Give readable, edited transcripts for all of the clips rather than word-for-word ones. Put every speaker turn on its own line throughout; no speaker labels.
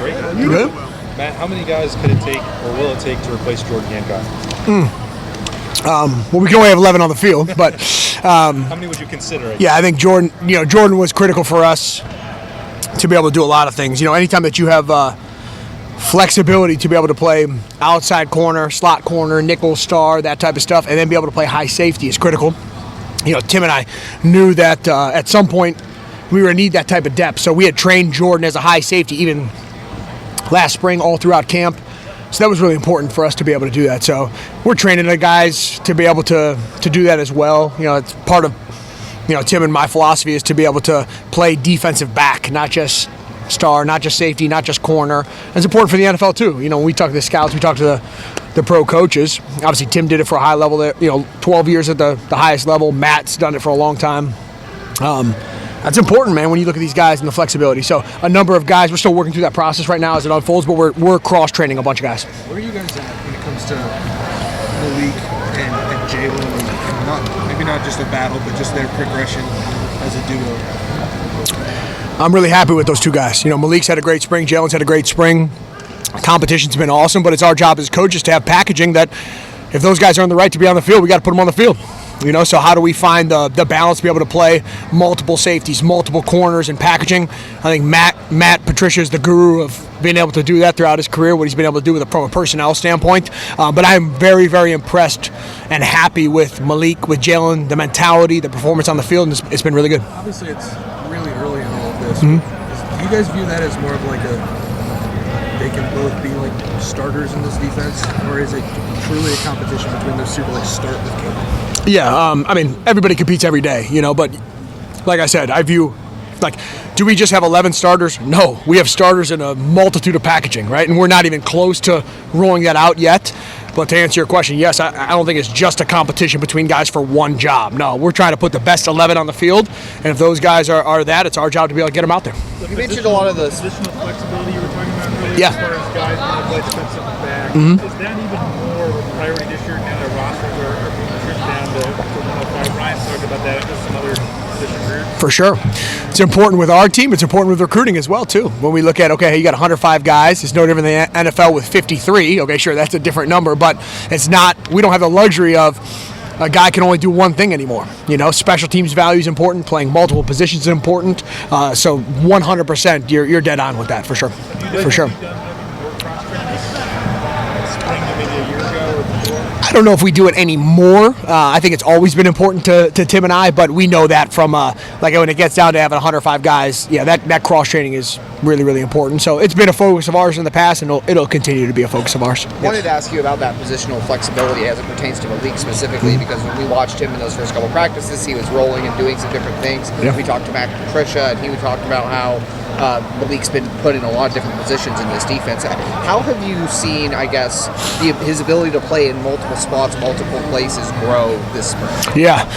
Great.
Good.
Matt, how many guys could it take or will it take to replace Jordan Hancock?
Well, we can only have 11 on the field, but
How many would you consider?
yeah, I think Jordan was critical for us to be able to do a lot of things. Anytime that you have flexibility to be able to play outside corner, slot corner, nickel, star, that type of stuff, and then be able to play high safety is critical. Tim and I knew that at some point we were going to need that type of depth. So we had trained Jordan as a high safety even last spring all throughout camp. So that was really important for us to be able to do that. So we're training the guys to be able to do that as well. It's part of Tim and my philosophy is to be able to play defensive back, not just star, not just safety, not just corner. It's important for the NFL too. When we talk to the scouts, we talk to the pro coaches. Obviously, Tim did it for a high level there, 12 years at the highest level. Matt's done it for a long time. That's important, man, when you look at these guys and the flexibility. So a number of guys, we're still working through that process right now as it unfolds, but we're cross-training a bunch of guys.
Where are you guys at when it comes to Malik and Jalen? And maybe not just a battle, but just their progression as a duo?
I'm really happy with those two guys. Malik's had a great spring. Jalen's had a great spring. Competition's been awesome, but it's our job as coaches to have packaging that if those guys earn the right to be on the field, we got to put them on the field. So how do we find the balance to be able to play multiple safeties, multiple corners, and packaging? I think Matt Patricia is the guru of being able to do that throughout his career, what he's been able to do from a personnel standpoint. But I'm very, very impressed and happy with Malik, with Jalen, the mentality, the performance on the field, and it's been really good.
Obviously, it's really early in all of this. Mm-hmm. Do you guys view that as more of like they can both be like starters in this defense, or is it truly a competition between those two to like start the game?
Yeah, everybody competes every day, but like I said, I view, do we just have 11 starters? No, we have starters in a multitude of packaging, right? And we're not even close to rolling that out yet. But to answer your question, yes, I don't think it's just a competition between guys for one job. No, we're trying to put the best 11 on the field, and if those guys are that, it's our job to be able to get them out there.
You mentioned a lot of the
positional flexibility you were talking about earlier.
Yeah.
As far as guys being able to play defensive back, is that even more of a priority this year now that rosters are being trimmed down to 105? Ryan talked about that with some other position groups.
For sure. It's important with our team. It's important with recruiting as well, too. When we look at, you got 105 guys. It's no different than the NFL with 53. Okay, sure, that's a different number, but it's not, we don't have the luxury of a guy can only do one thing anymore. Special teams value is important. Playing multiple positions is important. So 100%, you're dead on with that, for sure. For sure. I don't know if we do it anymore. I think it's always been important to Tim and I, but we know that from when it gets down to having 105 guys, that cross training is really, really important. So it's been a focus of ours in the past, and it'll continue to be a focus of ours.
I wanted to ask you about that positional flexibility as it pertains to Malik specifically, because when we watched him in those first couple practices, he was rolling and doing some different things.
Yeah.
We talked to Matt Patricia, and he talked about how Malik's been put in a lot of different positions in this defense. How have you seen, his ability to play in multiple spots, multiple places grow this spring?
Yeah.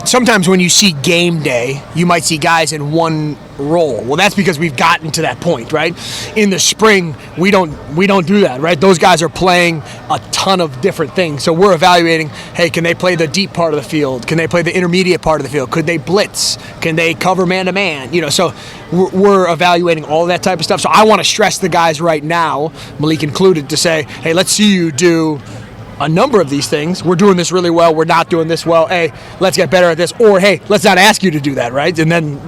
Sometimes when you see game day, you might see guys in one role. Well, that's because we've gotten to that point, right? In the spring, we don't do that, right? Those guys are playing a ton of different things. So we're evaluating, hey, can they play the deep part of the field? Can they play the intermediate part of the field? Could they blitz? Can they cover man-to-man? So we're evaluating all of that type of stuff. So I want to stress the guys right now, Malik included, to say, hey, let's see you do a number of these things. We're doing this really well. We're not doing this well. Hey, let's get better at this. Or, hey, let's not ask you to do that, right? And then,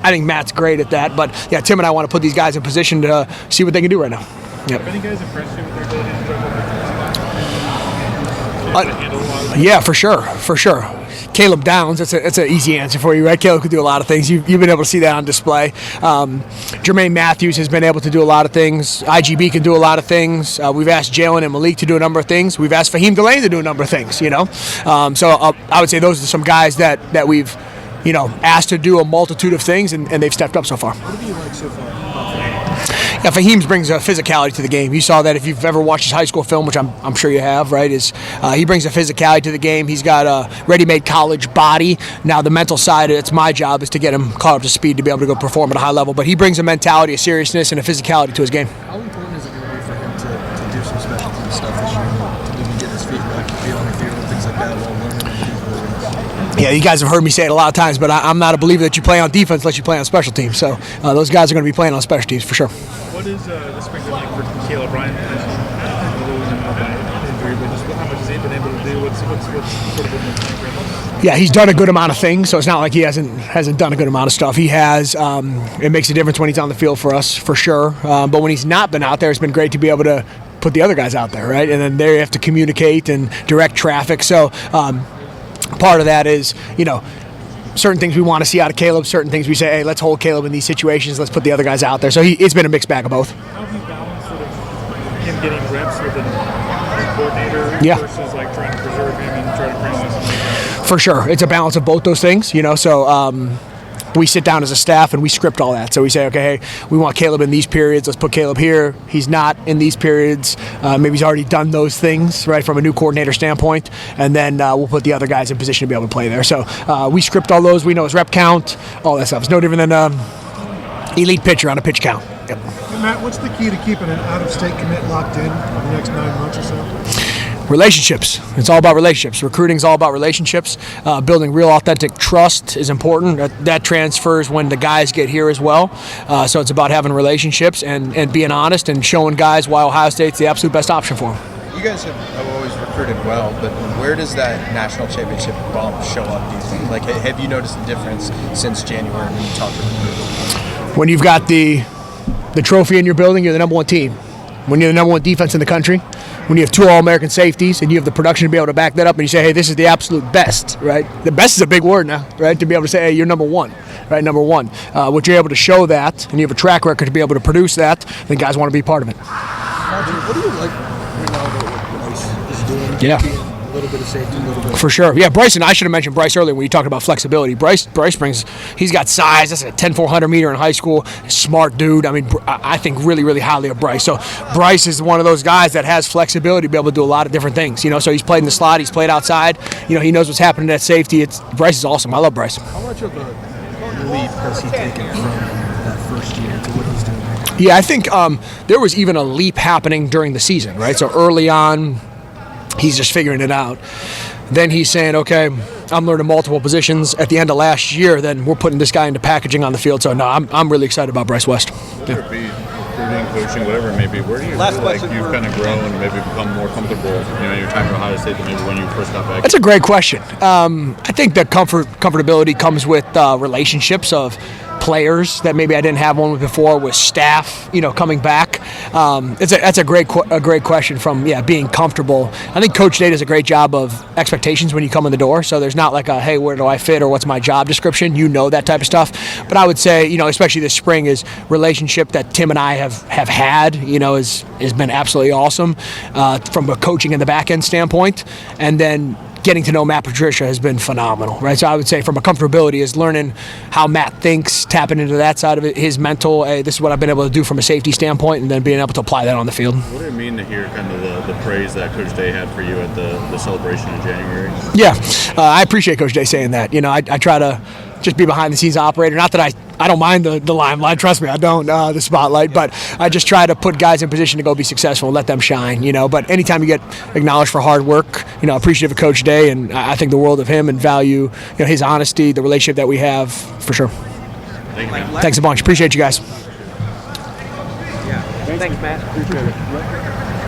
I think Matt's great at that. But, yeah, Tim and I want to put these guys in position to see what they can do right now. Yep.
Have any guys impressed you with their ability to juggle?
Yeah, for sure. Caleb Downs, that's an easy answer for you, right? Caleb could do a lot of things. You've been able to see that on display. Jermaine Matthews has been able to do a lot of things. IGB can do a lot of things. We've asked Jalen and Malik to do a number of things. We've asked Fahim Delaney to do a number of things, So I would say those are some guys that we've, asked to do a multitude of things, and they've stepped up so far.
What have you liked so far?
Yeah, Fahim brings a physicality to the game. You saw that if you've ever watched his high school film, which I'm sure you have, right? He brings a physicality to the game. He's got a ready-made college body. Now the mental side, it's my job is to get him caught up to speed to be able to go perform at a high level. But he brings a mentality, a seriousness, and a physicality to his game.
How important is it going to be for him to do some special team stuff this year, to maybe get his feet wet, to be on the field and things like that while learning to do things?
Yeah, you guys have heard me say it a lot of times, but I'm not a believer that you play on defense unless you play on special teams. So those guys are going to be playing on special teams for sure.
What is the spring been like for Caleb? Ryan mentioned losing him by injury, but just how much has he been able to do? What's sort of been the plan for him?
Yeah, he's done a good amount of things, so it's not like he hasn't done a good amount of stuff. He has. It makes a difference when he's on the field for us, for sure. But when he's not been out there, it's been great to be able to put the other guys out there, right? And then they have to communicate and direct traffic. So part of that is, certain things we want to see out of Caleb, certain things we say, hey, let's hold Caleb in these situations, let's put the other guys out there. So it's been a mixed bag of both.
How have you balanced sort of him getting reps with a coordinator versus like trying to preserve him and try to bring on something?
For sure. It's a balance of both those things, so we sit down as a staff and we script all that. So we say, okay, hey, we want Caleb in these periods. Let's put Caleb here. He's not in these periods. Maybe he's already done those things, right, from a new coordinator standpoint. And then we'll put the other guys in position to be able to play there. So we script all those. We know his rep count, all that stuff. It's no different than elite pitcher on a pitch count. Yep.
Hey, Matt, what's the key to keeping an out-of-state commit locked in for the next 9 months or so?
Relationships. It's all about relationships. Recruiting is all about relationships. Building real authentic trust is important. That transfers when the guys get here as well. So it's about having relationships and being honest and showing guys why Ohio State's the absolute best option for them.
You guys have always recruited well, but where does that national championship bump show up, do you think? Like, have you noticed a difference since January when you talk to recruits?
When you've got the trophy in your building, you're the number one team. When you're the number one defense in the country, when you have 2 All-American safeties and you have the production to be able to back that up and you say, hey, this is the absolute best, right? The best is a big word now, right? To be able to say, hey, you're number one, right? Number one. What you're able to show that and you have a track record to be able to produce that, then guys want to be part of it.
Roger, what do you like Ronaldo what Bryce is doing?
Yeah.
A little bit of safety, a little bit.
For sure. Yeah, Bryson, I should have mentioned Bryce earlier when you talked about flexibility. Bryce brings, he's got size. That's a 10-400 meter in high school. Smart dude. I mean, I think really, really highly of Bryce. So Bryce is one of those guys that has flexibility to be able to do a lot of different things. So he's played in the slot. He's played outside. He knows what's happening at safety. Bryce is awesome. I love Bryce.
How much of a leap has he taken from that first year to what he's doing now?
Yeah, I think there was even a leap happening during the season, right? So early on, he's just figuring it out. Then he's saying, okay, I'm learning multiple positions. At the end of last year, then we're putting this guy into packaging on the field. So, no, I'm really excited about Bryce West.
Whether it be recruiting, coaching, whatever it may be, where do you feel like you've kind of grown and maybe become more comfortable in your time at Ohio State than maybe when you first got back?
That's a great question. I think the comfortability comes with relationships of players that maybe I didn't have one with before, with staff, coming back. That's a great question from being comfortable. I think Coach Day does a great job of expectations when you come in the door. So there's not like a, hey, where do I fit or what's my job description? That type of stuff. But I would say, especially this spring, is relationship that Tim and I have had, has been absolutely awesome from a coaching and the back end standpoint. And then getting to know Matt Patricia has been phenomenal, right? So I would say from a comfortability is learning how Matt thinks, tapping into that side of it, his mental, hey, this is what I've been able to do from a safety standpoint, and then being able to apply that on the field.
What did it mean to hear kind of the praise that Coach Day had for you at the celebration in January?
Yeah, I appreciate Coach Day saying that. I try to just be behind the scenes operator. Not that I don't mind the limelight. Trust me, I don't, the spotlight. But I just try to put guys in position to go be successful and let them shine, But anytime you get acknowledged for hard work, appreciative of Coach Day, and I think the world of him and value, his honesty, the relationship that we have, for sure.
Thank you, man.
Thanks a bunch. Appreciate you guys.
Yeah. Thanks, Matt. Appreciate it.